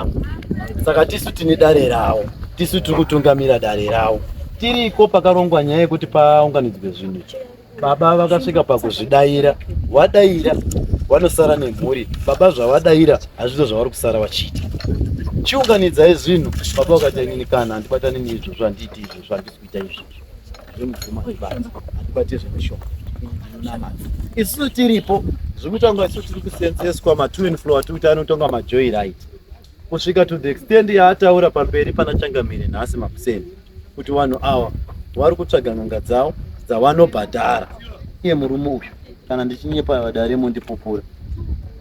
kutungamira. Saka tisu tine dare rawo, tisu tiri kutungamira dare rawo. Tiriko pakarongwa nyaya yekuti paunganidzwe zvinhu. Baba vakasvika pakuzvidaira, wadaira vanosara nemhuri. Baba zvavadaira hazvizvo zvavari kusara vachiita. Chiunganidzai zvinhu, baba vakati inini kana handibatani neizvozvo, handiti izvozvo, handisi kuita izvozvo. Zvemubvuma ibata, handibati zvemishonga. Isusu tiripo, zvekutanga isusu tiri kusenzeswa ma-twin floor kuti anotonga ma-joyride. Kusvika to the extent yaataura pamberi pana Changamire nhasi Makuseni kuti vanhu ava vari kutsvaga n'anga dzavo dzavanobhadhara. Iye murume uyu kana ndichinyepa vadaremo ndipupura.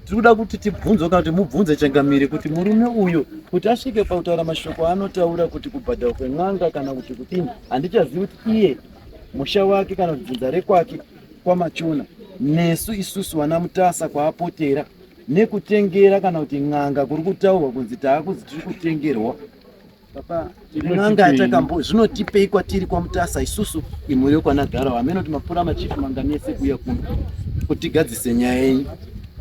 Tiri kuda kuti tibvunze kana kuti mubvunze Changamire kuti murume uyu kuti asvike pakutaura mashoko anotaura kuti kubhadhara kwen'anga kana kuti kudini, handichazivi kuti iye musha wake kana bvunza rekwake kwamachona nesu isusu vana mutasa kwaapotera nekutengera kana kuti n'anga kuri kutaurwa kunzi taakuzi tiri kutengerwa. Papa n'anga atakambo zvinotipei kwatiri kwamutasa isusu imwe yokwanagara amene kuti mapura machifu manganese kuuya kuno kutigadzise nyaya yenyu.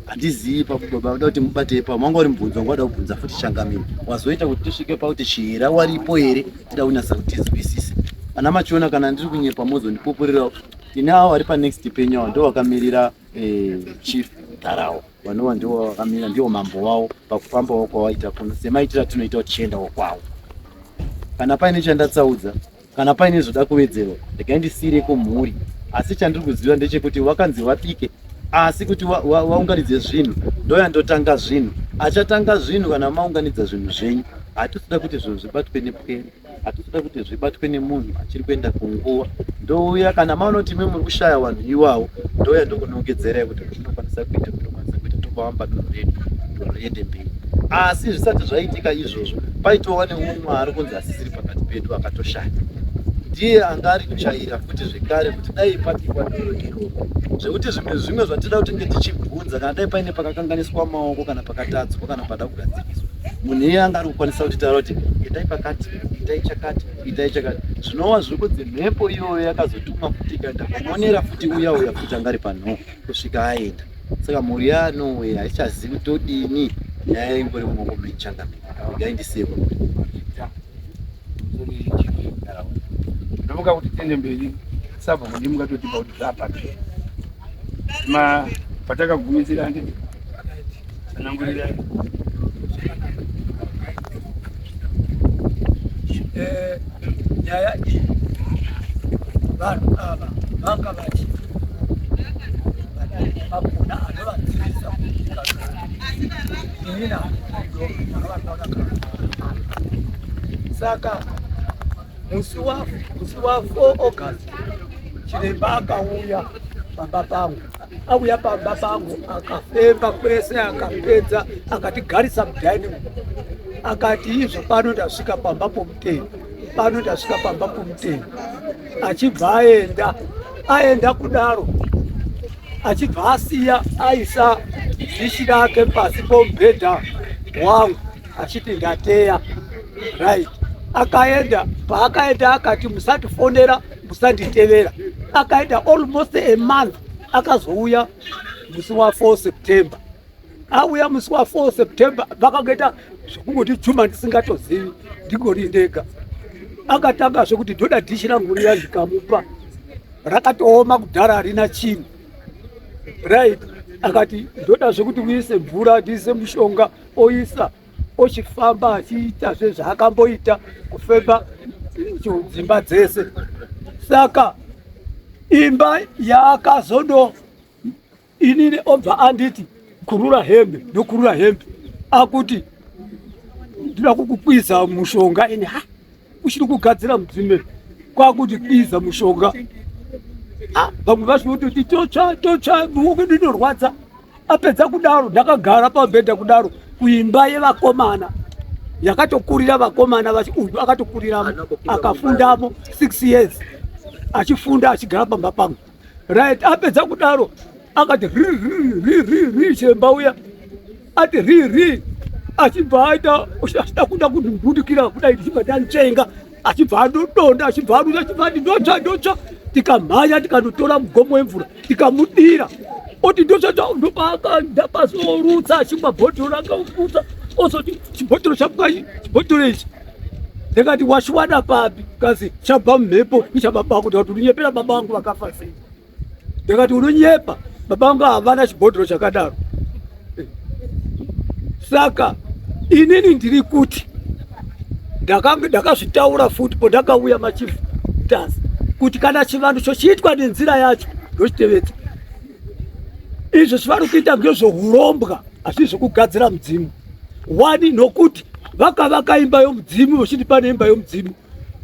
Handizivi pakubaba kuda kuti mubate pa manga uri mubvunzo wangada kubvunza futi Changamire wazoita kuti tisvike pauti chihera waripo here tida kunyasa kutizwisisa. Ana machona kana ndiri kunyepa mozondipupurirawo tine avo vari panext penyawo ndo vakamirira chief Tarawo vanova ndivo vakamirira ndivo mambo wavo pakufambawo kwawaita kuno semaitira tunoitawo tichiendawo kwavo. Kana paine chandatsaudza kana paine zvoda kuwedzerwa regai ndisiyireko mhuri, asi chandiri kuziva ndechekuti wakanzi wapike asi kuti waunganidze zvinhu ndoyandotanga zvinhu. Achatanga zvinhu kana maunganidza zvinhu zvenyu. Hatisida kuti zvinhu zvibatwe nepwere, hatisida kuti zvibatwe nemunhu achiri kuenda kunguva. Ndouya kana maona kuti muri kushaya vanhu iwawo ndoya ndokunongedzerai kuti zvinokwanisa kuita tokavamba dunhu redu riende mberi. Asi zvisati zvaitika izvozvo paitova neumwe ari kunzi asisiri pakati pedu akatoshaya. Ndiye anga ari kuchaira futi zvekare kuti dai papikwa doro iroko zvekuti zvimwe zvatida kuti nge tichibvunza kana dai paine pakakanganiswa maoko kana pakatadzwa kana pada kugadzikiswa munhu iye anga ari kukwanisa kuti taura kuti itai pakati, itai chakati, itai chakati. Zvinova zviri kunzi mhepo iyoyo yakazotuma futi ikaenda kumonera futi uya futi anga ari panhoo kusvika aenda. Saka mhuri yaNorway haichazivi todini nyaya ingori mumaoko meChangamire. Regai ndisiyeko ndomuka kuti tiende mberi sabva kundimuka totipa kuti zvapapera patakagumisira ndi sanangurirai nyaya iyi vanhu ava vanga vachi makona anovanzivisa inina saka musi wa 4 August chiremba akauya pamba pangu, auya pamba pangu akafemba kwese akapedza akatigarisa mudining room akati izvo pano ndasvika pamba pomuteni, pano ndasvika pamba pomuteni. Achibva aenda kudaro, achibva asiya aisa dhishi rake pasi pomubhedha wangu achiti ndateya right. Akaenda paakaenda akati musatifonera musanditevera. Akaenda almost a month akazouya musi wa 4 September. Auya musi wa 4 September vakangeta zvekungoti chuma ndisingatozivi ndingori ndega. Akatanga zvekuti ndoda dhishi rangu riya ndikamupa rakatooma kudhara harina chinhu right. Akati ndoda zvekuti uise mvura ndiise mushonga oisa ochifamba achiita zvezvaakamboita kufemba dzimba dzese. Saka imba yaakazodo inini obva anditi kurura hembe ndokurura hembe akuti ndinoda kukukwiza mushonga ini uchiri kugadzira mudzimai kwakuti kwiza mushonga. Vamwe vazvinoti totsva muoko ndinorwadza. Apedza kudaro ndakagara pabhedha kudaro kuimba yevakomana yakatokurira vakomana uyu akatokuriramo akafundamo 6 years achifunda achigara pamba pangu right. Apedza kudaro akati ri chemba uya ati ri achibva aita achida kuda kundibudikira kudai ndichibva ndantsvenga achibva andodonda achibva arusa achibva ati ndotsva tikamhanya tikandotora mugomo wemvura tikamudira oti ndotsva ndopaka ndapasorutsa achimwa bhodhoro akauputsa osoti chibhotoro chapai chibhotoro ichi ndakati washiwana papi kasi chabva mumhepo ichababa kuti unonyepera baba vangu vakafa sei ndakati unonyepa baba vangu havana chibhotoro chakadaro saka inini ndiri kuti ndakazvitaura futi pandakauya machifu tasi kuti kana chivandu chiitwa nenzira yacho ndochitevedza izvo zvivari kuita ngezvohurombwa hazvii zvokugadzira mudzimu wani nokuti vakavaka imba yomudzimu vochiti pane imba yomudzimu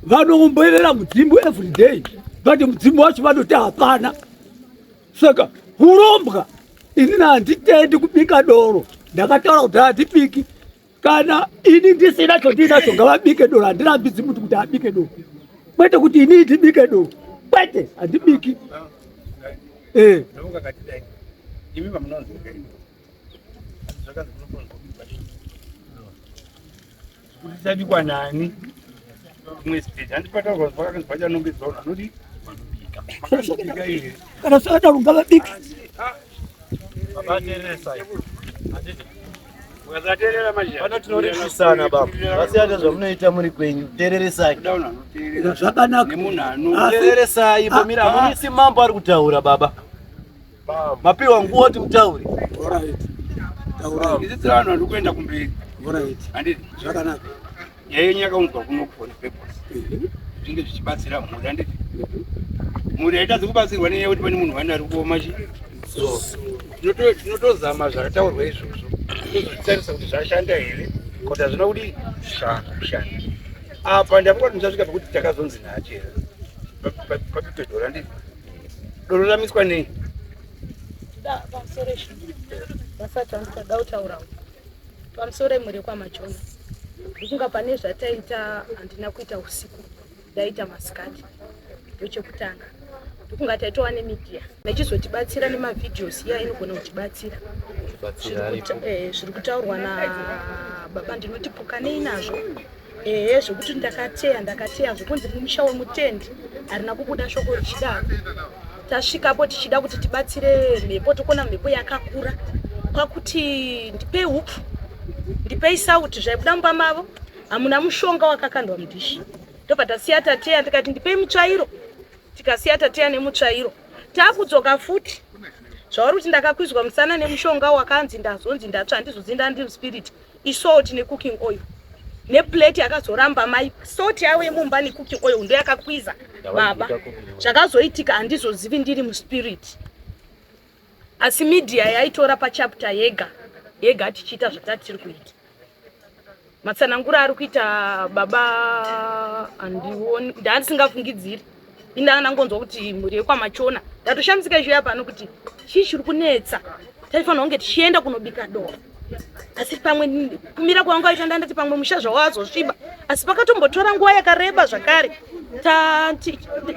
vanomboerera mudzimu everyday vati mudzimu wacho vanoti hapana saka hurombwa inini handitendi kubika doro ndakataura kuti handibiki kana ini ndisina chondinacho ngavabike doro handirambidzi muti kuti abike doro kwete kuti ini ndibike doro kwete handibiki Kuchabikwa nani kumwe stage handipata kwacha nongedzona nodi kana sakadaro ngavabike Babateresa. ukasateerera Pano tinorepisana baba. Vasiyana zvamunoita muri kwenyu. Tereresai. zvakanaka Tereresai pomira munisi mambo ari kutaura baba. Mapiwa nguo kuti mutaure. izvi vanhu vari kuenda kumberi handiti zvakanaka yaiyo nyakaunzwa kuno kufoni papers zvinge zvichibatsira mhuri handiti mhuri haitadzi kubatsirwa nenyaya kuti pane munhu wani ari kuoma chi tinotozama zvakataurwa izvozvo tozozvitarisa kuti zvashanda here kuti hazvina kuti zvakushanda apa ndafunga kuti ndichasvika pekuti takazonzi nhachera papipe doro handiti doro ramiswa nei vasati vanotida kutaurawo pamusoro emhuri kwamachona ndikunga pane zvataita handina kuita usiku ndaita masikati ndochekutanga ndikunga taitowa nemidhiya nechizotibatsira nemavhidhios iya inogona kutibatsira zviri kutaurwa nababa ndinoti pukanei nazvo zvokuti ndakateya zvokunzi mumusha wemutendi harina kubuda shoko richidaro tasvikapo tichida kuti tibatsire mhepo tokuona mhepo yakakura kwakuti ndipei hupfu ndipei sauti zvaibuda mumba mavo hamuna mushonga wakakandwa mudhishi ndobva tasiya tateya tikati ndipei mutsvairo tikasiya tateya nemutsvairo taakudzoka futi zvauri kuti ndakakwizwa musana nemushonga wakanzi ndazonzi ndatsva handizodzinda ndiri spirit isalt necooking oil neplate yakazoramba mai salt yawe yemumba necooking oil ndo yakakwiza baba zvakazoitika handizozivi ndiri muspirit asi media yaitora pachapter yega tichiita zvatatiri kuita matsanangura ari kuita baba handioni ndandisingafungidziri indanangonzwa kuti mhuri yekwamachona ndatoshamitsika izvoya pano kuti chii chiri kunetsa taifanira kunge tichienda kunobika doro asi pamwe kumira kwangu aita ndandati pamwe musha zvawazosviba asi pakatombotora nguva yakareba zvakare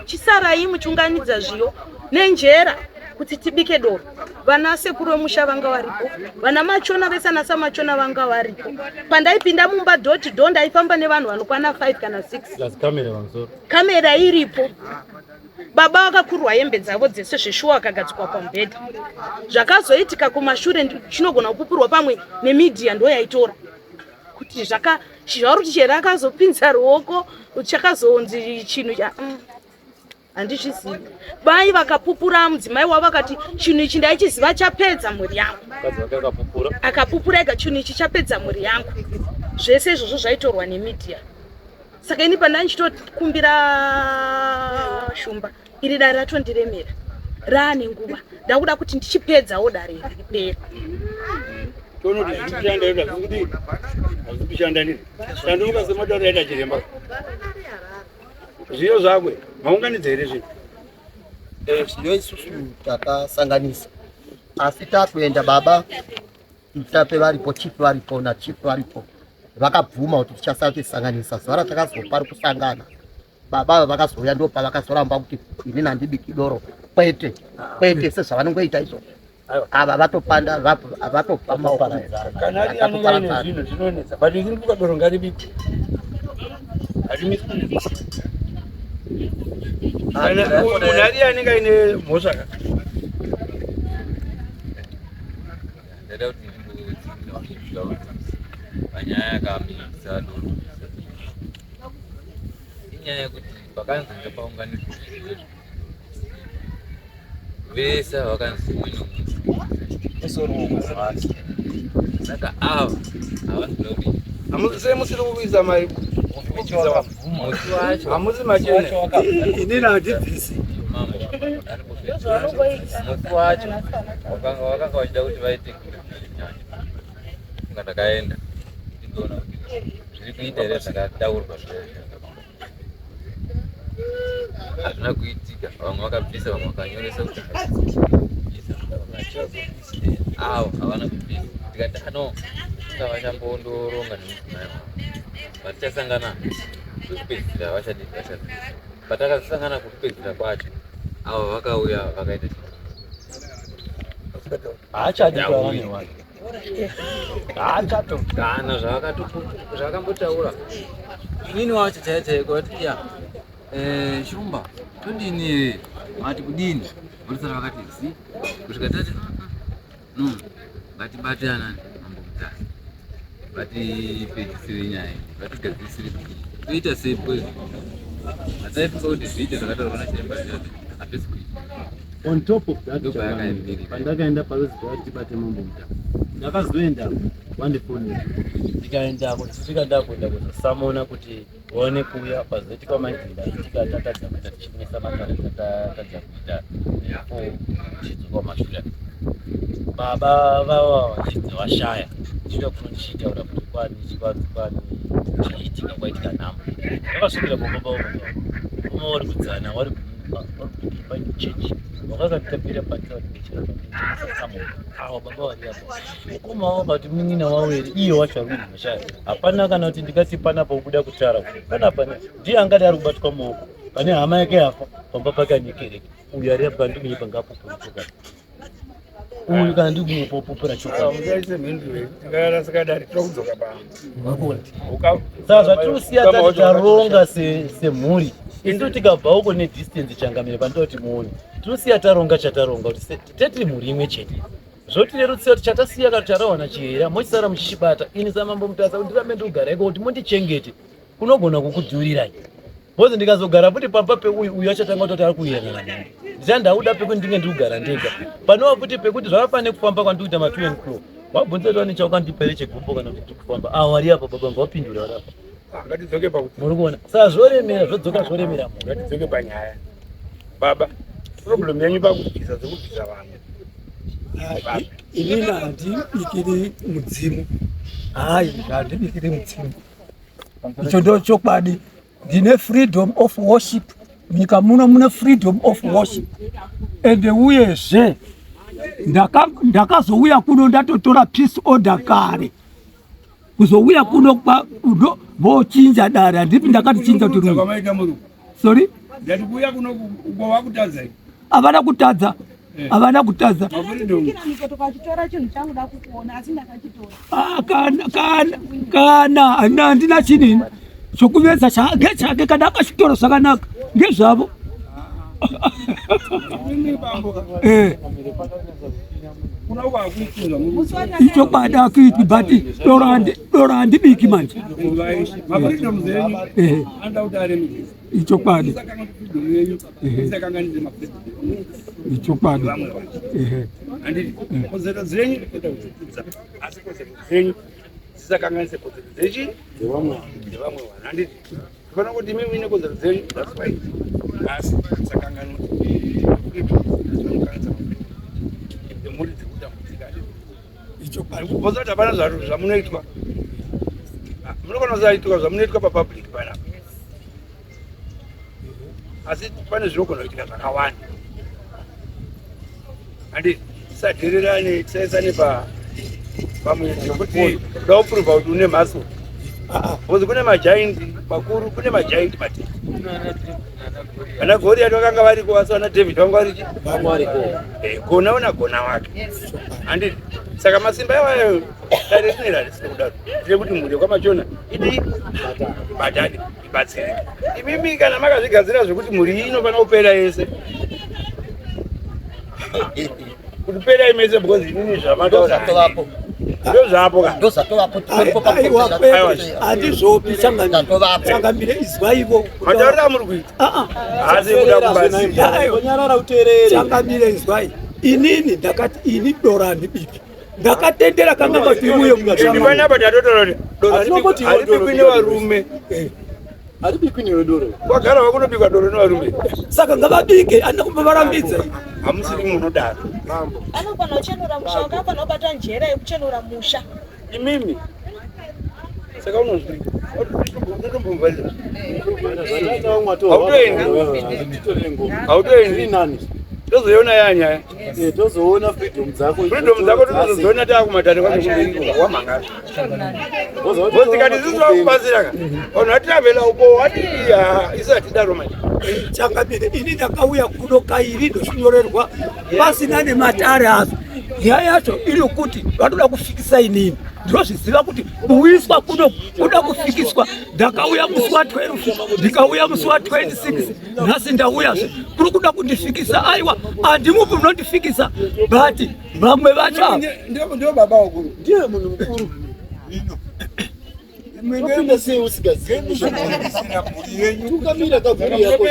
chisarai muchiunganidza zviyo nenjera kuti tibike doro vana sekuru vemusha vanga varipo vana machona vese anasa machona vanga varipo pandaipinda mumba doti do ndaifamba nevanhu vanokwana 5 kana 6 kamera iripo baba vakakurwa hembe dzavo dzese zveshuwa akagadzikwa pamubhedha zvakazoitika kumashure chinogona kupupurwa pamwe nemidhiya ndo yaitora kuti zvauri kuti chero akazopinza ruoko chakazonzi chinhu handizvizivi bai vakapupura mudzimai wavo vakati chinhu ichi ndaichiziva chapedza mhuri yangu akapupura ega chinhu ichi chapedza mhuri yangu zvese izvozvo zvaitorwa nemidhiya saka ini pandandichitokumbira shumba iri dare ratondiremera raane nguva ndakuda kuti ndichipedzawo dare dera tonoti zvikushanda kuti hazvikushanda ndii tandomuka sematauro yaita chiremba zviyo zvakwe maunganidza here zvinhu zviyo isusu takasanganisa asi takuenda baba mutape varipo chipi varipo nachipi varipo vakabvuma kuti tichasara tichisanganisa zuva ratakazopa ri kusangana baba vakazouya ndo pavakazoramba kuti inini handibiki doro kwete sezvavanongoita izvo ava vatopanda kana ari anenge ane zvinhu zvinonetsa but ikiri kuka doro ngaribiki harimisi unari anenge aine mhosva ka panyaya kamisa dodo inyaya yekuti pakanzi ndapaunganidzwa vese vakanzi umwe saka ava havanoda kuti hamusei musiri kuvisa mari musi wacho hamusi machene inini handibvisi musi wacho vakanga vachida kuti vaite kunga ndakaenda ndiona kuti zviri kuita here zvakataurwa hazvina kuitika. Vamwe vakabvisa, vamwe vakanyoresa kuti avo havana kubvisa. Tikati ano vachambondoronga nemudzimai wavo vatichasangana kwekupedzisira vachadii. Patakasangana kwekupedzisira kwacho avo vakauya vakaita kana zvavakambotaura inini wacho chaichaiko vati ya Shumba tondini mati kudini vorisara vakati zi kusvika tati no ngatibatirana mambomutasi vatipedzisire nyaya iyi vatigadzisire toita sei kwezi hataifunga kuti zviite zvakataurwa nachiremba zviati hapesi kuita. On top of that, pandakaenda paruziva tibate mambomutasi ndakazoenda wandifoni ndikaenda kusvika ndakuenda kuzosamona kuti waone kuuya pazoti kwamaizira tikatadza kuita tichimisa makare tatadza kuita chidzo kwamashure baba vava vachidzi vashaya ndichida kunondichitaura kuti kwani chaitika kwaitika nhamo vakasvikira pababa voma vari kudzana vari kuimba chechi wakakatapira patsasamona awa baba vari apo mukoma wavo bati munin'ina wavo here iye wacho ari kuzvashaya hapana kana kuti ndikati panapa kubuda kutara panapa ndiye angati ari kubatwa maoko pane hama yake yafa pamba pakanyekereka uyu ari apa ndikuye pangapoporotoka uyu kana ndikumupopopora saka zvatirikusiya tati taronga semhuri isu tikabva uko nedistance changamire pandoti muone tinosiya taronga chataronga kuti teti mhuri imwe chete zvotirerutsira kuti chatasiya kana tarawana chihera mochisara muchichibata ini samambomutasa kuti ndirambe ndikugara iko kuti mundichengete kunogona kukudhurirai bhozi ndikazogara futi pamba peuyu achatanga kuti ari kuyenana neni ndichandauda pekuti ndinge ndikugara ndega panova futi pekuti zvavafane kufamba kwandikuita ma2 o'clock wabvunzetoa nechaukandipaire chegumbo kana kuti ndikufamba awari apa baba ngawapindura vari apa ngatidzoke pakuti muri kuona saka zvoremera zvodzoka zvoremera munhu ngatidzoke panyaya baba problem yanyu pakubvisa dzokubvisa vanhu inini handibikiri mudzimu handibikiri mudzimu icho ndo chokwadi ndine freedom of worship nyika muno mune freedom of worship ende uyezve ndakazouya kuno ndatotora peace order kare kuzouya kuno vochinja dare handipi ndakatichinja kuti sorry ndatiuya kuno uko vakutadza havana kutadza havana kutadza kana handina chinini chokuveza chake chake kana akachitora zvakanaka ngezvavo icho kwada kuiti bati doro handibiki manje icho kwadi icho kwadi kodzero dzenyu asi kodzero dzenyu dzisakanganise kodzero dzechi dzevamwe vanhu handiti tofana kuti mimi ine kodzero dzenyu that's fine asi dzisakanganise muri dzekutambudzika icho kwadi kubvunza kuti hapana zvamunoitwa munokona zaitika zvamunoitwa papublic panapa asi pane zvinogona kuitika zvakawanda handiti tisadhererane tisaisane pamwe zvokuti kuda kupuruvha kuti une mhaso bhozi kune majaindi makuru kune majaindi matete vana goriati vakanga variko asi vana david vanga varichi gona una gona wake handiti saka masimba iwayo dare rinera risina kudaro tire kuti mhuri kwamachona idii batani ibatsirike imimi kana makazvigadzira zvokuti mhuri iyi inofana kupera yese kuti pera imese because inini zvamataurapo ndozvapo ndozvatovapo handizopi tsangamire izwaivo mataurira muri kuita asi kuda kubaziva nyarara uterere tsangamire izwai inini ndakati ini dora handibiki ndakatendera kanga matiuye ndipanapa tatotoroti haribikwi nevarume haribikwi nevedoro kwagara vakunobikwa doro nevarume saka ngavabike andina kumbavarambidza hamusiri munodaro anofana kuchenura musha wakafana kubata njera yekuchenura musha imimi saka unozvi unotombomvalira hautoendi tozoiona yanyaya tozoona freedom dzako tozozoona taakumatare wamhanga tikati zisiva kubatsiraka vanhu vatirambela uko wati isati daro manje changamire ini ndakauya kuno kairi ndozvinyorerwa pasina nematare azo nyaya yacho iri kuti vanoda kufikisa inini ndinozviziva kuti kuiswa kuno kuda kufikiswa ndakauya musi wa12 ndikauya musi wa26 nhasi ndauyazve kuri kuda kundifikisa aiwa handimupi munondifikisa but vamwe vacho ndio baba wakuru ndiye munhu mukuru wapinda sei usigazivi tukamira kavhuri yako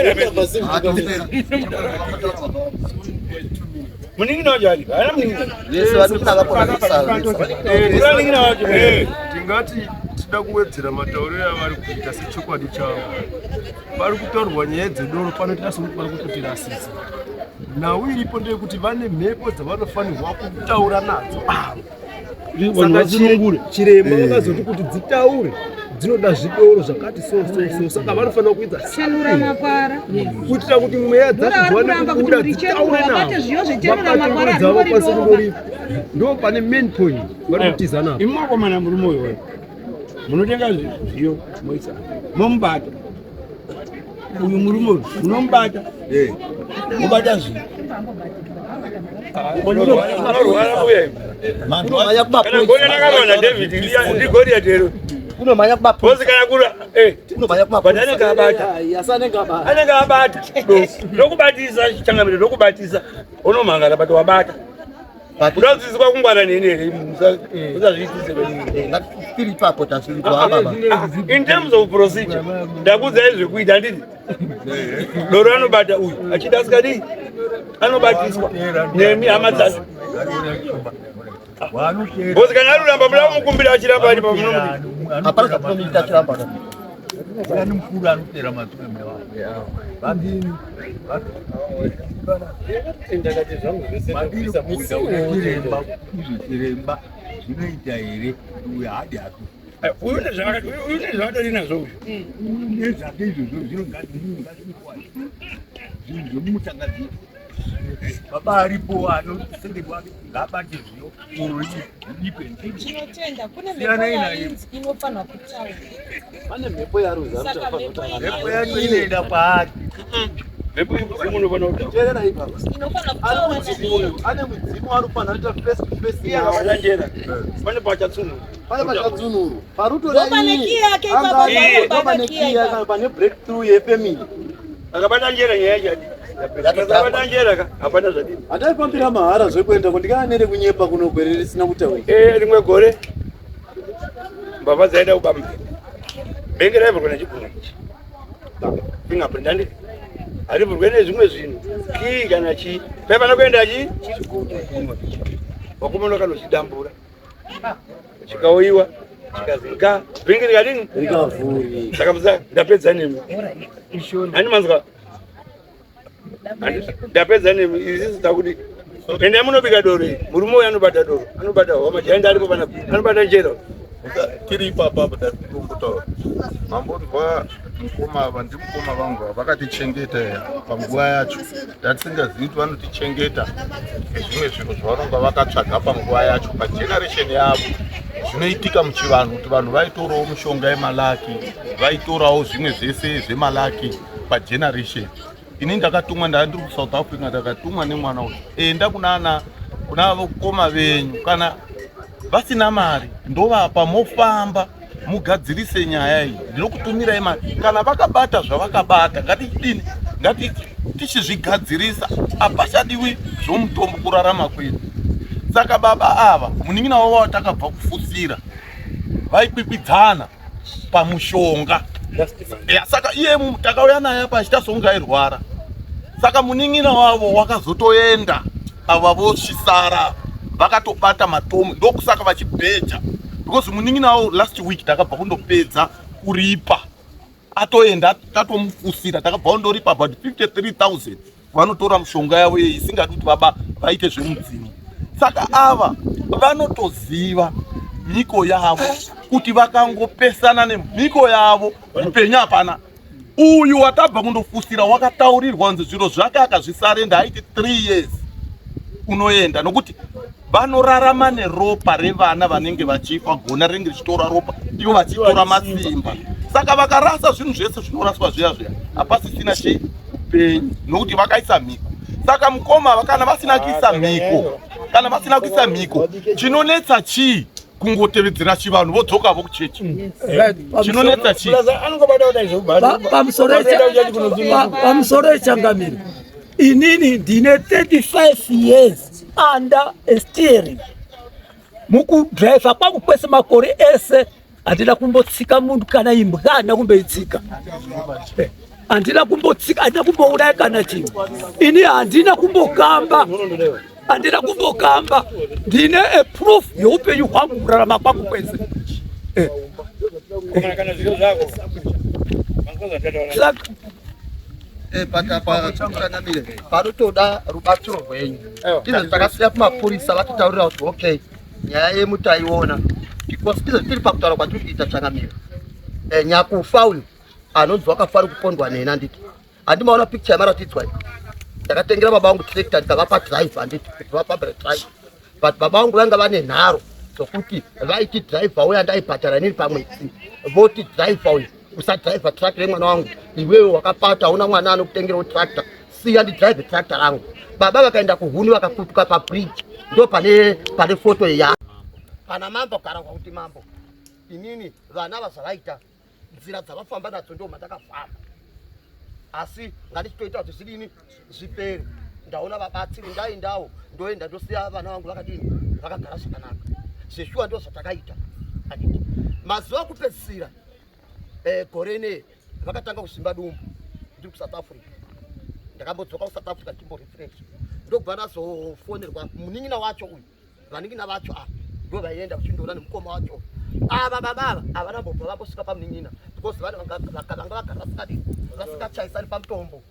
muningina wajali ana muningina vese varikuna vakonaningina wacho tingati tida kuwedzera matauriro avari kuita sechokwadi chavo vari kutaurwa nyaya dzedoro pano tinasokuti vari kutotirasisa nhau iripo ndeyekuti vane mhepo dzavanofanirwa kutaura nadzo saka chiremba vakazoti kuti dzitaure dzinoda zvidoro zvakati so saka vanofanira kuita kuitira kuti mweya dzacho dziwane kubuda dzitaure navo dzavo kwanise kundoripa ndo pane main point vari kutiza navo imakomana muri moyo munotenga zviyo moisa momubata uyu murume munomubata mubata zviyo kana gori akawana David ndi Goliath ero unomanya bosi kana kura but anenge abata ndokubatisa changamiro ndokubatisa unomhangara but wabata unodzidziswa kungwana neni here usazviitise tiri ipapo tasirikuhamba in terms of procedure ndakudzai zvekuita handiti doro anobata uyu achida asikadii anobatiswa nemi hama dzacho bosi kana aruramba muda kumukumbira achiramba ari pamunomuti hapana zvakunomuita achiramba mukuru anopera matsume chiremba zvinoita here uyo hadi aku uyu nezvaadari nazvo uyu nezvake izvozvo zvinhu zvomutangadziro baba aripo anosenderwa ngabate zviyo chinotenda kune mhepo inofanwa kutaura pane mhepo mhepo yacho inoenda kwaari mhepo ikuzimu unofana kuteerera ipapo inofanwa kutaura ane mudzimu anofanira kuita face to face iya vakachanjera pane pachatsunuru pane pachadzunuru parutoraiane pane breakthrough yefamily akabata njera nyaya chadi akabata njera ka hapana zvadii hataipambira mahara zvekuenda kundikana nere kunyepa kunogwere risina kutaura rimwe gore mbavha dzaida kubamba bhenge raivhurwa nechigumwe ichi fingerprint handiti harivhurwe nezvimwe zvinhu kii kana chii paipana kuenda chii wakomana kanochidambura chikauyiwa chikazinga bhingi rikadini rikavhuri saka ndapedza nemi handimanzwa ndapedza nemi isisi takuti ende munobika doro iyi murume uyu anobata doro anobata homa jaenda aripo pana anobata njera tiri ipapa padatitombotaura mambonzwa mukoma vandimukoma vangu vakatichengeta panguva yacho ndatisingazivi kuti vanotichengeta zvimwe zvinhu zvavanonga vakatsvaga panguva yacho pageneresheni yavo zvinoitika muchivanhu kuti vanhu vaitorawo mishonga yemalaki vaitorawo zvimwe zvese zvemalaki pageneresheni ini ndakatumwa ndandiri kusouth africa ndakatumwa nemwana uyu enda kuna vokoma venyu kana vasina mari ndovapa mofamba mugadzirise nyaya iyi ndinokutumirai mari kana vakabata zvavakabata ngatidini ngati tichizvigadzirisa hapachadiwi zvomutombo kurarama kwedu Saka baba ava muningina wavo takabva kufusira vaikwikwidza pamushonga. Saka iye takauya naye apa achitasonga airwara. Saka muningina wavo wakazotoenda ava vosvisara vakatobata matomu ndokusaka vachibheja because muningina wavo last week takabva kundopedza kuripa atoenda tatomufusira takabva kundoripa about 53,000 vanotora mushonga yavo iyi isingadi kuti baba vaite zvemudzimu. Saka ava vanotoziva mhiko yavo kuti vakangopesana nemhiko yavo upenyu hapana. Uyu watabva kundofusira wakataurirwa kunzi zviro zvake akazvisarenda aiti 3 years unoenda nokuti vanorarama neropa revana vanenge vachifa gona rinenge richitora ropa ivo vachitora masimba. Saka vakarasa zvinhu zvese zvinoraswa zviya hapasisina cheupenyu nokuti vakaisa mhiko. Saka mukoma kana vasina kuisa mhiko chinonetsa chii? Kungotevedzera chivanhu vodzoka kuchechi. Chinonetsa chii? Pamusoro echangamiro inini ndine 35 years under steering. Mukudriva kwangu kwese makore ese handina kumbotsika munhu kana imbwa handina kumboitsika. Handina kumbotsika, handina kumbouraya kana chinhu. Ini handina kumbokamba. Ndine a proof youpenyu hwangu kurarama kwangu kwese. Panotoda rubatsiro rwenyu. Izvo takasiya kumapurisa vatitaurira kuti okay, nyaya yemu taiona because tiri pakutaura kwatiri kuita Changamire. Nyakufa uyu anonzi wakafanira kupondwa nena nditi. Handimaona picture yamaratidzwa. Takatengera baba vangu tractor ndikavapa drive handiti kuti vapambere drive. But baba vangu vanga vane nharo dzokuti vaiti driver uya ndaibhadhara nini pamwedzi. Voti driver uyu usadrive tractor yemwana wangu. Iwewe wakapata una mwana anokutengera tractor. Siya ndidrive tractor rangu. Baba vakaenda kuhuni vakakutuka pabridge. Ndo pane foto ya. Kana mambo karangwa kuti mambo. Inini vana vasavaita nzira dzavafamba nadzo ndo matakafamba. Asi ngatichitoita kuti zvidini zvipere. Ndaona vabatsiri ndaendawo ndoenda ndosiya vana vangu vakadini vakagara zvakanaka. Zveshuwa ndo zvatakaita. Mazuva kupedzisira gore vakatanga kusimba dumbu ndiri kuSouth Africa. Ndakambodzoka kuSouth Africa timbo refresh. Ndobva ndazofonerwa muningina wacho uyu. Vaningina vacho ndo vaienda kuchindona nemukoma wacho. Ava baba havana mbobva vambosvika pamuningina because vanhu vanga vagara vasingachaisani pamutombo.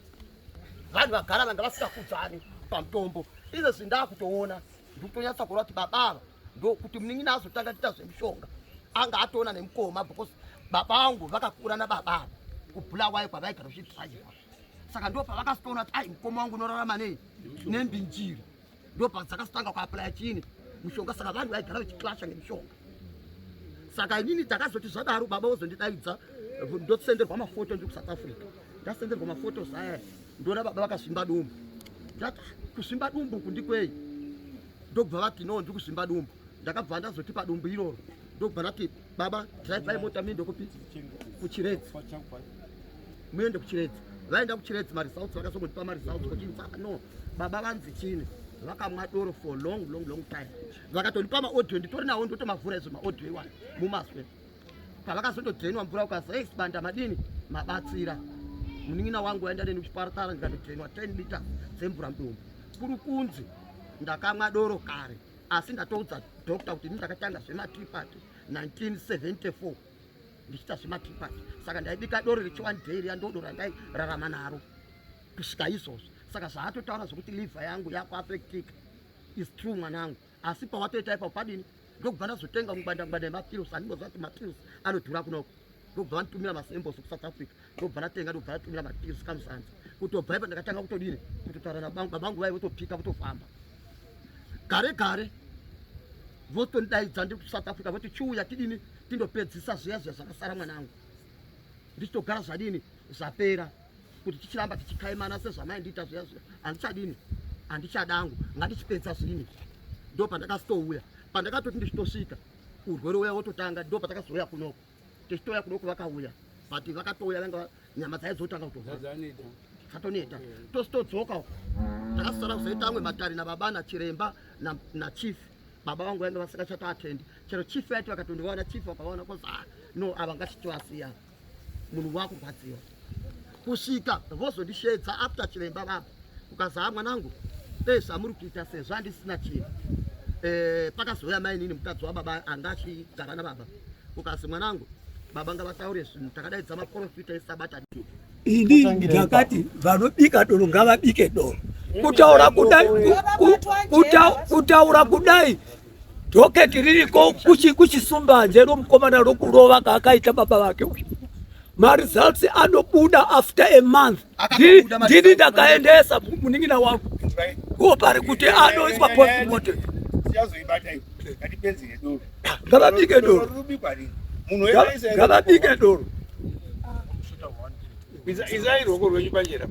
Vanhu vagara vanga vasingakudzani pamutombo. Izvezvi ndakutoona ndikutonyatsa kuona kuti baba ndo kuti muningina azotanga kuita zvemushonga anga atoona nemukoma because baba vangu vakakura nababa kubhulawayo kwavaigara vachidraiva. Saka ndo pavakasitoona kuti mukoma wangu unorarama nei nembinjiri. Ndo padzakasitanga kuaplaya chini mushonga. Saka vanhu vaigara vachiklasha ngemishonga. Saka inini takazoti zvadaro baba vozondidaidza ndosenderwa mafoto ndiri kuSouth Africa. Ndasenderwa mafoto aya ndona baba vakasvimba dumbu. Ndati kusvimba dumbu kundikwei. Ndobva vati no ndiri kusvimba dumbu. Ndakabva ndazoti padumbu iroro. Ndobva ndati baba drive mota mende kuchiredzi. Muende kuchiredzi. Vaenda kuchiredzi maresults vakasongotipa maresults kuti no baba vanzi chini. Vakamwa doro for long time. Vakatonipa maaudio nditori nawo ndotomavhura izvo maaudio iwayo mumaswe. Pavakazondodhenwa mvura ukaza expanda madini mabatsira. Muningina wangu waenda neni kuchipatara ndikandodhenwa 10 liters dzemvura mudumbu. Kuri kunzi ndakamwa doro kare. Asi ndatoudza doctor kuti ndakatanga zvematripati 1974 ndichita zvematripati. Saka ndaibika doro rechiwani day yandodora ndairarama naro kusvika izvozvo. Saka zvaatotaura zvokuti liver yangu yakuafectika is true mwanangu. Asi pawatoita ipapo padini ndobva ndazotenga ngwanda yemapills. Handimboziva kuti mapills anodhura kunoko. Ndobva vanditumira masembos kuSouth Africa. Ndobva ndatenga ndobva ndatumira mapills kamusanza. Kutobva ipa ndakatanga kutodini kutotaura nababangu vai votopika votofamba. Gare votondidaidza ndiri kuSouth Africa voti chiuya tidini tindopedzisa zviya zvakasara mwanangu. Ndichitogara zvadini zvapera. Kuti tichiramba tichikaimana sezvamaindiita zviya handichadini handichadangu ngatichipedza zvini. Ndo pandakasitouya pandakatoti ndichitosvika urwere uya wototanga. Ndo patakazouya kunoko tichitoya kunoko vakauya but vakatouya vanga nyama dzaidzotanga kutovhara katoneta tositodzoka takasara kuzoita amwe matari nababa nachiremba na chief baba vangu vanga vasingachatoatendi chero chifu yacho vakatondivaona chifu vakaona kozi no ava ngatichitoasiya munhu wakurwadziwa kusvika vozondishedza after chiremba baba ukazaa mwanangu zvamuri kuita sezvo handisina chinhu pakazouya mai nini mukadzi wababa anga achigara nababa ukazi mwanangu baba ngavataure zvinhu takadaidza maprofita esabata ini ndakati vanobika doro ngavabike doro kutaura kudai dhoketi ririko kuchisumbanje romukomana rokurova kaakaita baba vake uyu maresults anobuda after a month ndini ndakaendesa muningina wangu kopari kuti anoiswa postmortem ngavabike doro ngavabike doro izairoko rwechipanjera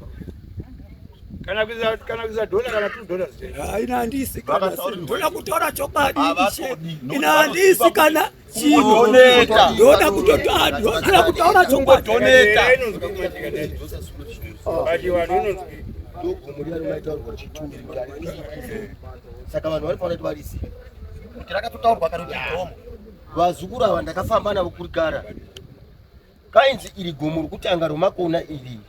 kana kuisa $1 kana $2 ina handisi kana ndoda kutaura chokwadi ina handisi kana chino ndoda kutaura chokwadi saka vanhu vanofanira kuti varizive kuti rakatotaurwa karoti gomo vazukuru ava ndakafamba navo kurigara kainzi iri gomo rokutanga romakona iri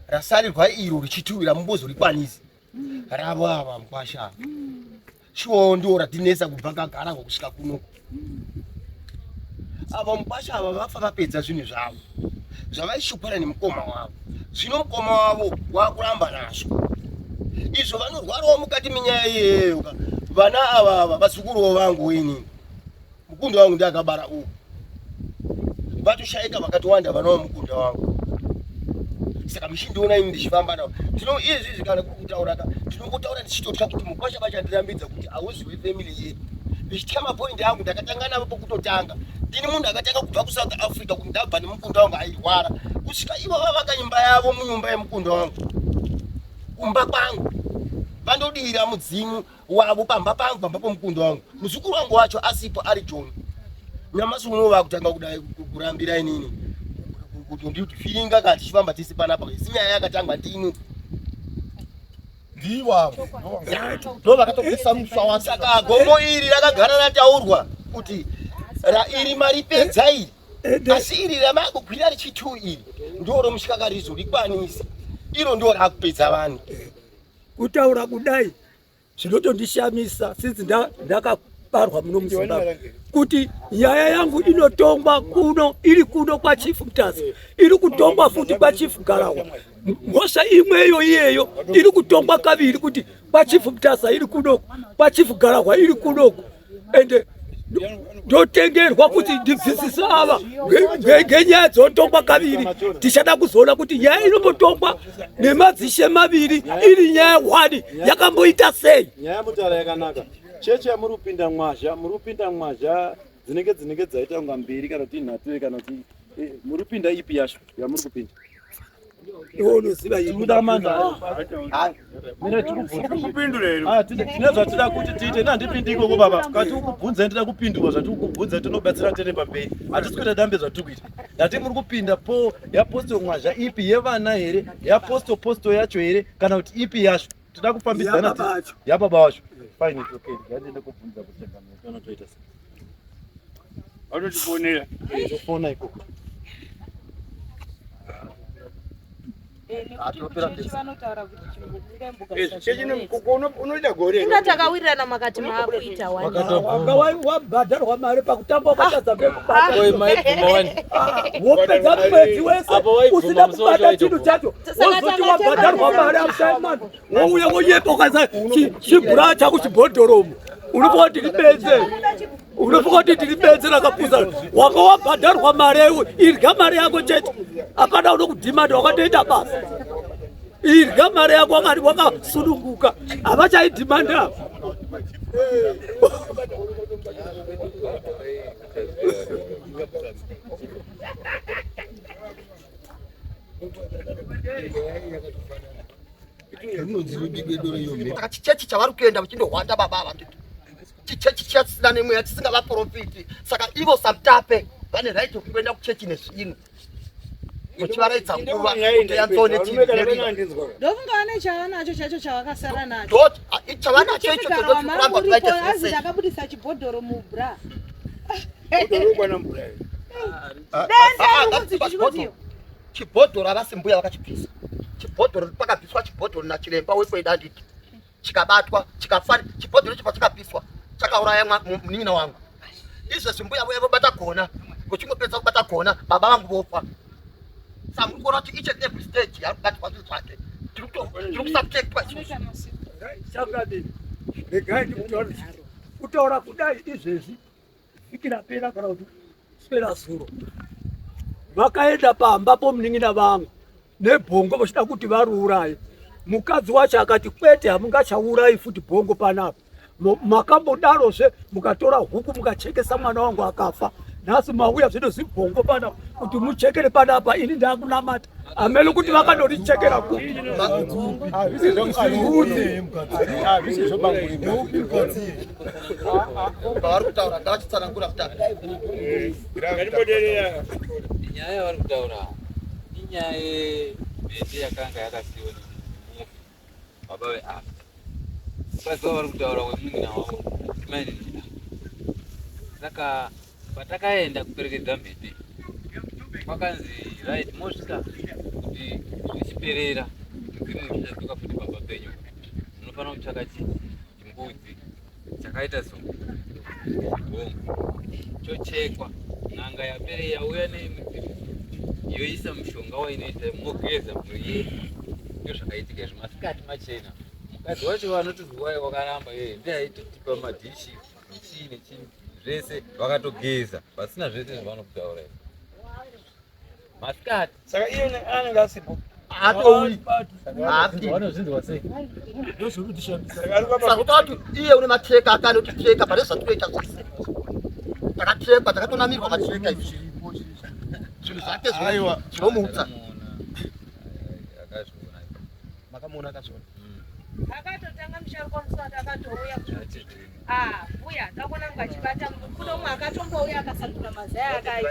rasarirwa iro richituwira mumbozorikwanisi ravo ava mukwasha shuwawo ndo ratinesa kubva kagara ngokusvika kunoku ava mukwasha ava vafa vapedza zvinhu zvavo zvavaishupana nemukoma wavo zvino mukoma wavo wakuramba nazvo izvo vanorwarawo mukati menyaya iyeyo vana avava vazukuru vangu wenini mukunda wangu ndiakabara uku vatoshayika vakatowanda vana vamukunda wangu saka michindiona ini ndichifamba navo tino izvi kana kuri kutaura tinongotaura ndichitotya kuti mukwasha vachandirambidza kuti hauzi wefamily yedu ndichitya mapoindi angu ndakatanga navo pokutotanga ndini munhu akatanga kubva kuSouth Africa kuti ndabva nemukunda wangu airwara kusvika ivo vavaka nyumba yavo munyumba yemukunda wangu kumba kwangu vandodira mudzimu wavo pamba pangu pamba pomukunda wangu muzukuru wangu wacho asipo ari John nyamasi uno vakutanga kudai kurambira inini kuti ndikuti firinga kati chifamba tisi panapa isinyaya yakatangwa ndini ndiwavo ndo vakatopisa muswa saka gomo iri rakagara rataurwa kuti iri maripedza iri asi iri ramakukwira richitu iri ndo romushikakarizo rikwanisa iro ndo rakupedza vanhu kutaura kudai zvinotondishamisa sinzi ndakabarwa muno muZimbabwe kuti nyaya yangu inotongwa kuno iri kuno kwa Chief Mtasi iri kutongwa futi kwa Chief Garawa mhosva imweyo iyeyo iri kutongwa kaviri kuti kwa Chief Mtasi iri kuno kwa Chief Garawa iri kuno ende ndotengerwa kuti ndibvisise ava ngenyaya dzotongwa kaviri tichada kuzoona kuti nyaya inombotongwa nemadzishe maviri iri nyaya 1 yakamboita sei nyaya mutara yakanaka cheche yamuri kupinda mwazha dzinenge dzaita kunga mbiri kana kuti nhatu kana kuti muri kupinda ipi yacho yamuri kupinda unoziva tikudamanza mina tikupindura tinezvatida kuti tiite nandipindi ikoko baba kati ukubvunza ndida kupindurwa zvatikukubvunza tinobatsira tene pamberi hatisi kuita dambe zvatikuita ndati muri kupinda po yaposto mwazha ipi yevana here yaposto yacho here kana kuti ipi yacho tida kufambidzana yababa wacho fine it's okay ndiende kubvunza kuti kana toita sei autotifonera tofona ikoko unoita gore inga takawirirana makati maakuita wabhadharwa mari pakutamba ukatadza wopedza mwedzi wese usina kubata chinhu chacho wozoti wabhadharwa mari amusaimani wouya woyepa ukaisa chibhura chako chibhodhoromo unofunga kuti tiri bedzi rakapuza wanga wabhadharwa mari irya mari yako chete hapana unokudhimanda wakatoita basa irya mari yako wakasununguka havachaidhimanda chichechi chavari kuenda vachindohwanda baba vatiti chichechi chasina nemweya tisingavaprofiti saka ivo samutape vane right yekuenda kuchechi nezvinhu muchivaraidza nguva kuti yanzone ndofunga vane chavanacho chacho chavakasara nacho chavanacho icho chokuramba kuti vaite azi ndakabudisa chibhodhoro mubra chibhodhoro avasi mbuya vakachipisa chibhodhoro pakapiswa chibhodhoro nachiremba wekwedanditi chikabatwa chikafari chibhodhoro icho pachikapiswa chakauraya munin'ina wangu izvezvi mbuya vuya vobata gona kuchingopedza kubata gona baba vangu vofa saka muri kuona kuti each and every stage yakubatwa zvinhu zvake tiri kusakutekwa chakadini regai ndikutaura kutaura kudai izvezvi vikira pera kana kuti pera zuro vakaenda pamba pomunin'ina vangu nebhongo vachida kuti variuraye mukadzi wacho akati kwete hamungachaurayi futi bhongo panapa makambodarozve mukatora huku mukachekesa mwana wangu akafa nhasi mauya zvedo zibhongo panapa kuti muchekere panapa ini ndakunamata hamene kuti vakandorichekera vari kutaura ngavachitsanangura inyaya yavari kutaura inyaya yemhete yakanga yakasiyiwa nemufi baba veafa ukaziva vari kutaura wemun'ina wavo timainini saka patakaenda kuperekedza mhete kwakanzi right mosvika kuti zvichiperera dzimwe zvichaduka futi baba penyu munofanira kutsvaka chimbudzi chakaita songongo chochekwa n'anga yapere yauya nemudzimu yoisa mushonga wainoita mogeza mbuye ndo zvakaitika izvo masikati machena mukadzi wacho vanotozwai wakaramba ndiaitotipa madhishi michii nechii zvese vakatogeza pasina zvese zvavanokutaura masikati saka iye anenge asipo sakutaura kuti iye une mateka akanotiteka pane zvatoita zvose takatekwa takatonamirwa mateka izvi zvinhu zvake zvinomuutsa makamuona akazviona akatotanga musharuka musati akatouya uya ndakuona mungu achibata kuno umwe akatombouya akasandura mazai akai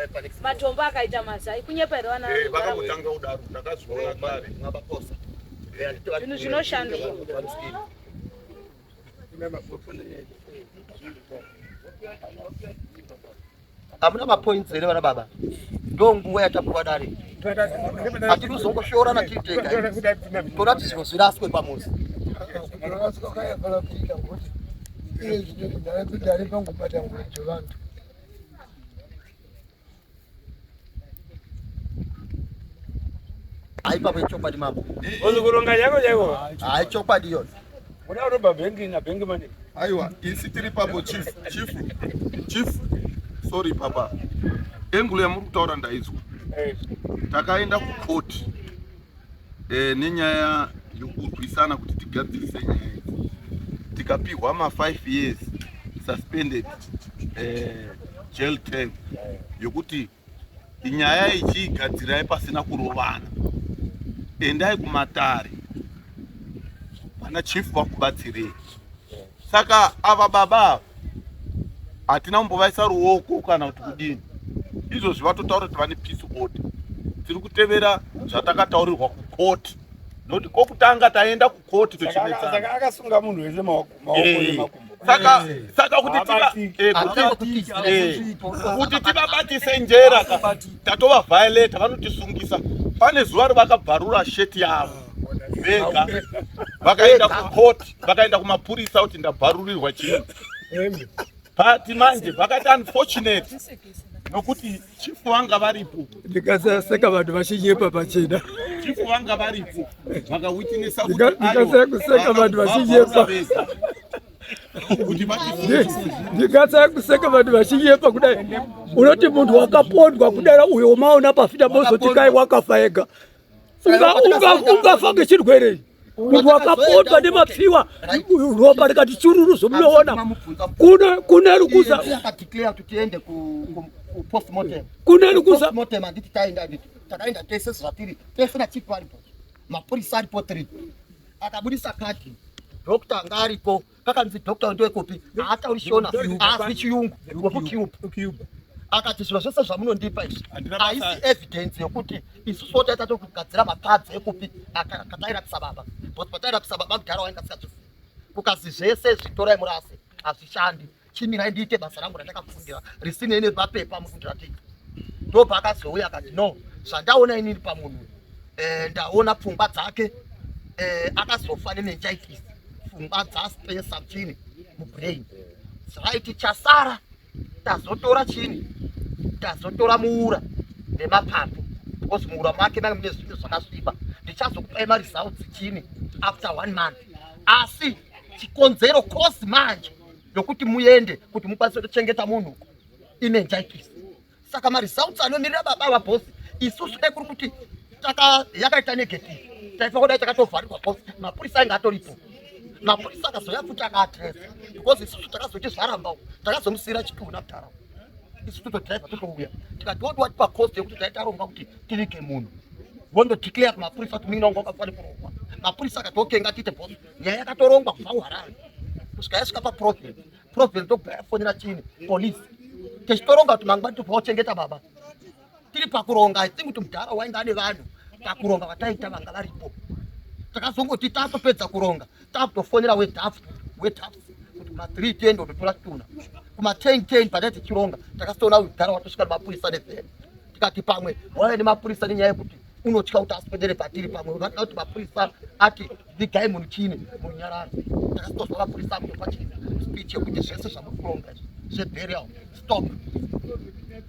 matombo akaita mazai kunyepaira vana vakamutanga kudaro ndakazviona kare ngabaposa zvinhu zvinoshanduka hamuna mapoints here vana baba ndo nguva yatapuwa dare hatiri kuzongoshoorana tiritega toda kuti zvinhu zviraswe pamuzi haipapo ichokwadi mambo ozokuronga yako chaiwo haichokwadi iyona muda kutoba bhengi nabhengi mani aiwa isi tiri papo chief sorry papa engulo yamuri kutaura ndaizwa takaenda kukoti nenyaya yokurwisana kuti tigadzirise nyaya idzi tikapihwa ma5 years suspended jail term yokuti inyaya ichigadzirai pasina kurovana endai kumatare vana chief vakubatsirei saka ava baba hatina kumbovaisa ruoko kana kuti kudini izvozvi vatotaura kuti vane peace order tiri kutevera zvatakataurirwa kukoti nokuti kokutanga taenda kukoti saka akasunga munhu wese maoko saka kuti tivabatise njera tatova violeta vanotisungisa pane zuva rivakabvarura sheti yavo vega vakaenda kukoti vakaenda kumapurisa kuti ndabvarurirwa chinhu but manje vakati unfortunate nokuti chifu vanga varipo ndikasaseka vanhu vachinyepa pachena chifu vanga varipo vakawitnesa ndikasaya kuseka vanhu vachinyepa ndikasaya kuseka vanhu vachinyepa kudai unoti munhu wakapondwa kudai uyo maona pafita bozoti kai wakafa ega ungafa ngechirwerei munhu wakapondwa nemapfiwa ropa rikati chururu zomunoona kune rukuza kune rukuza takaenda tese zvatiri tese nachifu varipo mapurisa aripo 3 akabudisa kati dokta anga aripo kakanzi dokta ndoekupi haatauri shona asi chiyungu wekucuba akati zviro zvese zvamunondipa izvi haisi evidence yokuti isusu taita tokugadzira makadzi ekupi akatairapisa baba but patairapisa baba mudhara wainga sikazvizivi kukazi zvese zvitorai murase hazvishandi chimirai ndiite basa rangu randakafundira risinei nemapepa mukundiratidza ndobva akazouya akati no zvandaona inini pamunhu ndaona pfungwa dzake akazofa nemeningitis pfungwa dzaspesa chini mubrain zvaiti chasara tazotora chini tazotora muura nemapapu because muura make manga mune zvinhu zvakasviba ndichazokupai maresults chini after 1 month asi chikonzero cause manje yokuti muende kuti mukwanise kuchengeta munhu imeningitis saka maresults anomirira baba vabosi isusu dai kuri kuti yakaita negative taifa kudai takatovharirwa bosi mapurisa ainge atoripo mapurisa akazoya futi akaatresa because isusu takazotizvaramba takazomusiyira chituna mutaraunda isusu todhiraivha totouya tikati woti watipa cost yekuti taitaronga kuti tivike munhu wondodeclare kumapurisa kuti mingina wanga wakafane kurongwa mapurisa akati okay ngatiite bosi nyaya yakatorongwa kubva kuharare kusvika yasvika paprovince ndokubva yafonera chini polisi tichitoronga kuti mangwani tobva kuchengeta baba tiri pakuronga iti kuti mudhara wainga ane vanhu pakuronga vataita vanga varipo takazongoti tatopedza kuronga takutofonera wedhafu kuti kuma3 tiende ndotora tuna kuma10 padai tichironga takazoona mudhara watosvika nemapurisa nevheni tikati pamwe waive nemapurisa nenyaya yekuti unotya kuti asipedere patiri pamwe unoda kuti mapurisa ati vigai munhu chini munyarara takazotozwa mapurisa amutopa chini speech yekuti zvese zvamukuronga zveburial stop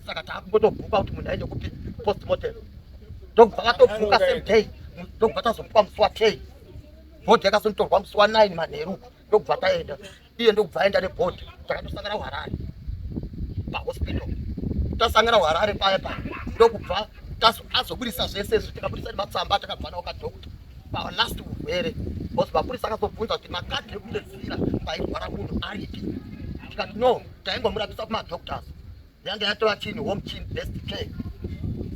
saka taakungotobhuka kuti munhu aende kupi postmortem ndokubva vatobhuka same day ndokubva tazobhuka musi wa10 bhodhi yakazonitorwa musi wa9 manheru ndokubva taenda iye ndokubva aenda nebhodhi takatosangana kuharare pahospital tasangana kuharare paya ndokubva azobudisa zvese izvi tikabudisa nematsamba takabva nawo kadhokta palast urwere bcause mapurisa akazobvunza kuti makadhi ekudedzira pairwara munhu aripi tikati no taingomurapisa kumadoctors yange yatova chini home chini best care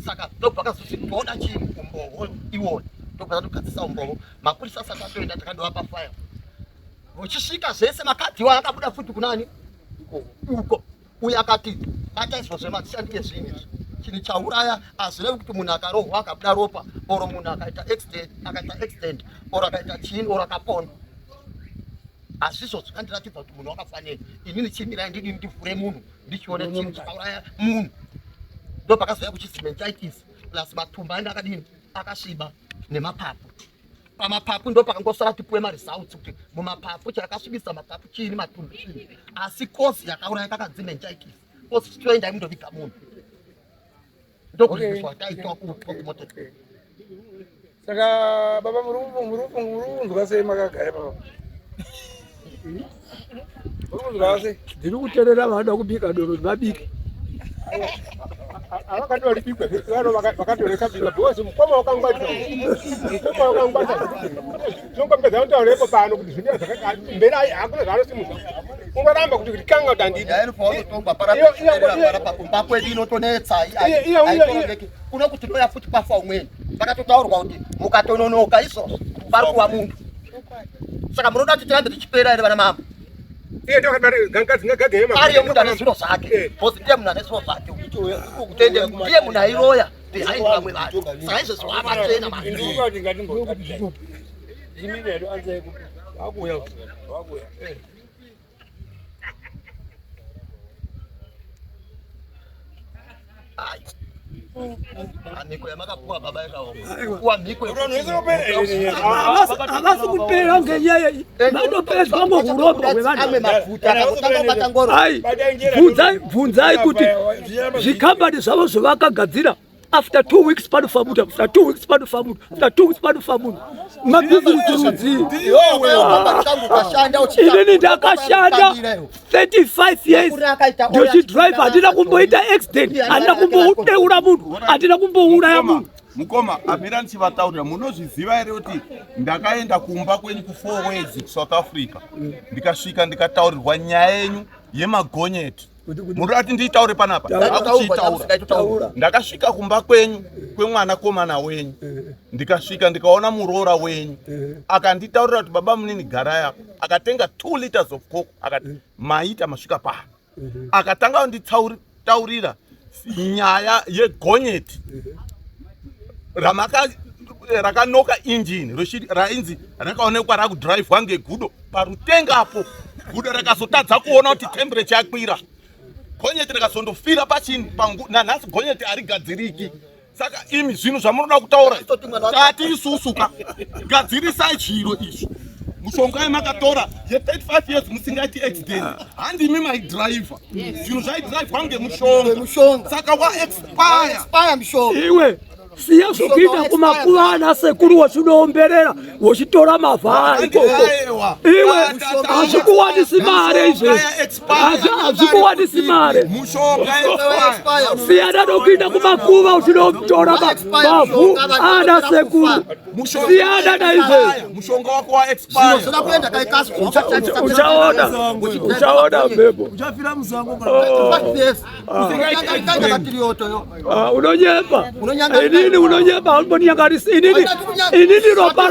saka ndobva akazoti toda chini umboho iwona ndobva tatogadzisa umboho mapurisa asati atoenda takandovapa fire vochisvika zvese makadhiwo akabuda futi kunani uko uye akati ataizwa zvemashandike zvinhu chinhu chauraya hazvirevi kuti munhu akarohwa akabuda ropa oro munhu akaita accident oro akaita chini oro akapona hazvizvo zvikandiratidza kuti munhu wakafanira inini chimirai ndini ndivhure munhu ndichione chinhu chakauraya munhu ndopakazoya kuchizi meningitis plus matumba ainge akadini akasviba nemapapu pamapapu ndopakangosara tipuwe maresults kuti mumapapu chakasvibisa mapapu chini matumbu chini asi kozi yakauraya kakanzi meningitis kozi chitoenda imundoviga munhu ndokuizwa taitwa kupokumoto saka baba murunzwa sei makagara baba murunzwa sei ndiri kuteerera vanoda kubika doro vabike avakati varibikwe vano vakatoreka bika because mukoma wakangwata zvinongopedza kutaurepo pano kuti zvinenge zvakati mberi hakuna zvaanosimusa ungoramba kuti kanga kuti handidi pakwedu inotonetsa kuno kuti toya futi kwafa umweni vakatotaurwa kuti mukatononoka izvozvo pari kuwa munhu saka munoda kuti tirambe tichipera here vana mama ariyo munhu ane zviro zvake positive munhu ane zviro zvake kutende ndiye munhu airoya behind vamwe vanhu saka izvozvo avatena mhiko yamakapuwa baba yakaoma mhiko havasi kupera ngenyaya vanopedzwa ngokuromba kwevanhu bvunzai kuti zvikambani zvavo zvavakagadzira after 2 weeks panofamuda after 2 weeks panofamuda after 2 weeks panofamuda mabhizimusi inini ndakashanda 35 years ndochidrive handina kumboita accident handina kumbodeura munhu handina kumbouraya munhu mukoma amirani chivataurira munozviziva here kuti ndakaenda kumba kwenyu ku4 weeks kuSouth Africa ndikasvika ndikataurirwa nyaya yenyu yemagonyeti murati ndiitaure panapa akuchitaura ndakasvika kumba kwenyu kwemwana komana wenyu ndikasvika ndikaona muroora wenyu akanditaurira kuti baba munini garai apa akatenga 2 liters of coke akati maita masvika pano akatanga kunditaurira nyaya yegonyeti rakanoka injini rainzi rakaonekwa rakudhiraivhwa ngegudo parutengapo. Gudo rakazotadza kuona kuti temperature yakwira, gonyeti rakazondofira pachini nanhasi gonyeti harigadziriki. Saka imi zvinhu zvamunoda kutaura tati isusuka gadzirisai zviro izvi. Mushonga yamakatora ye35 years musingaiti accident handimi maidhiraivha. Zvinhu zvaidhiraivhwa ngemushonga saka waexpire mushonga. Iwe siya zvekuita kumakuvana sekuru wachinoomberera wachitora mavhari koko. Iwe hazvikuwanisi mare izvezvi, hazvikuwanisi mare. Siyana nokuita kumakuva uchinotora mavhu ana sekuru. Siyana naizvezvi. Mushonga wako waexpire. Uchaona bebo. Uchafira muzango unonyepa. Inini unonyepa umboniyangarisa. Inini ropa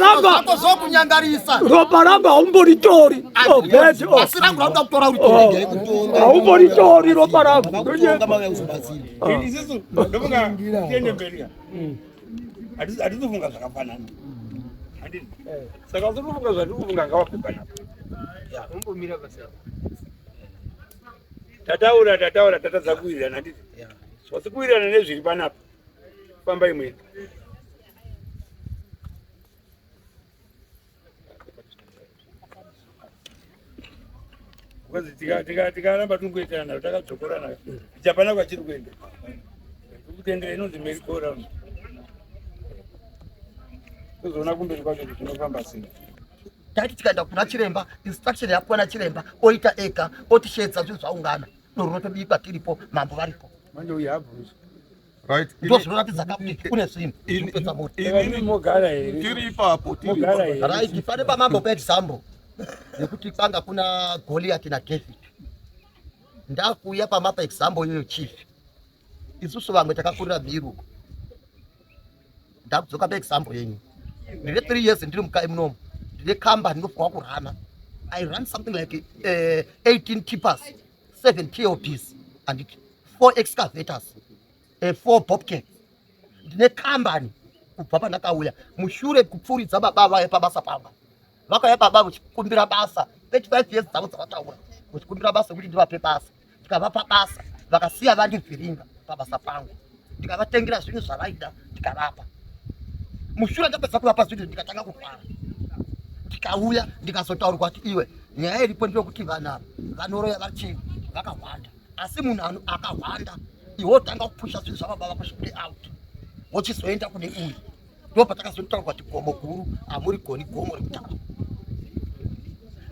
ranga umbonitori. Umbonitori ropa ranga. Hatizofunga zvakafanana. Saka uzofunga zvatikufunga ngawapepana. Umbomira basa. Tataura tatadza kuwirirana handiti. Wasikuwirirana nezviri panapa. Pamba imwe. Kwazi tikaramba tungoitirana takadzokorana. Tichapana kwachiri kuenda. Kutendera inonzi Mary Bora. Kuzoona kumberi kwacho zvinofamba sei. Tati tikaenda kuna chiremba, instruction yapuwa na chiremba, oita ega, otishedza zvinhu zvaungana. Norotobikwa tiripo, mambo varipo. Manje uyu habvuzi. Right. Ndozvinoratidza kuti kune zvinhu zvinopedza moto. Inini mogara here. Tiri ipapo. Mogara here. Right, pane pamambo peexample nekuti kwanga kuna Goliath na David. Ndakuuya pamapa example yoyo chief. Isusu vamwe takakurira miruko. Ndakudzoka peexample yenyu. Ndine 3 years ndiri mukai munomu. Ndine company ndinofanwa kurana. I run something like 18 tippers, 7 TOPs and 4 excavators, 4 bobcats. Ndine company kubva pandakauya mushure kupfuuridza baba vaya pabasa pamba. Vakauya baba vachikumbira basa 35 years dzavo dzavataura vachikumbira basa kuti ndivape basa. Ndikavapa basa vakasiya vandivhiringa pabasa pangu. Ndikavatengera zvinhu zvavaida ndikavapa. Mushure ndapedza kuvapa zvinhu ndikatanga kurwara. Ndikauya ndikazotaurwa kuti iwe nyaya iripo ndeyekuti vana vanoroya vachini vakawanda, asi munhu akawanda iwe wotanga kupusha zvinhu zvababa kusvike out wochizoenda kune uyu. Ndopatakazotaurwa kuti gomo guru hamurigoni gomo rekutanga.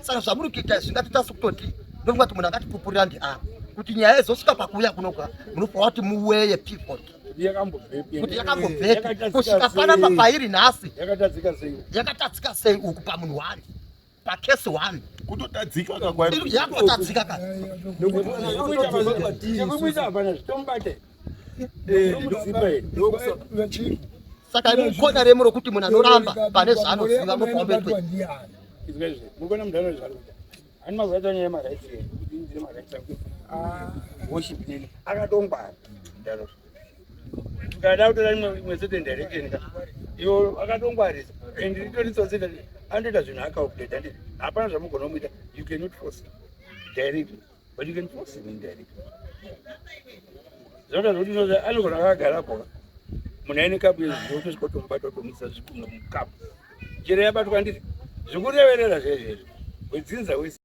Saka zvamuri kuita zvingatitasi kutoti ndofunga kuti munhu angatipupurira ndiani kuti nyaya izosvika pakuuya kunoka munofanira kuti muweye pivot kuti yakambobvepi kusvika panapa pairi nhasi yakatadzika sei uku pamunhu 1 pakesi 1 kutotadzika yakutotadzika ka saka mukona remo rokuti munhu anoramba pane zvaanoziva mufambetwe mukona munhu anozvaruda ani mazoita nyaya yemaraitsi ndiri maraitsi worship nini akatongwara ndaro kada kutora imwe certain direction ka iwo akatongwarisa and nditoritsosita anoita zvinhu akaupdate anditi hapana zvamugona kumuita. You cannot force directly but you can force him indirectly. Zvinoita zvokuti noza anogona akagarapo munhu aine kapu yezvotosvika tomubata tomisa zvikunwe mukapu njere yabatwa nditi zvikureverera zvezvezvo wedzinza wese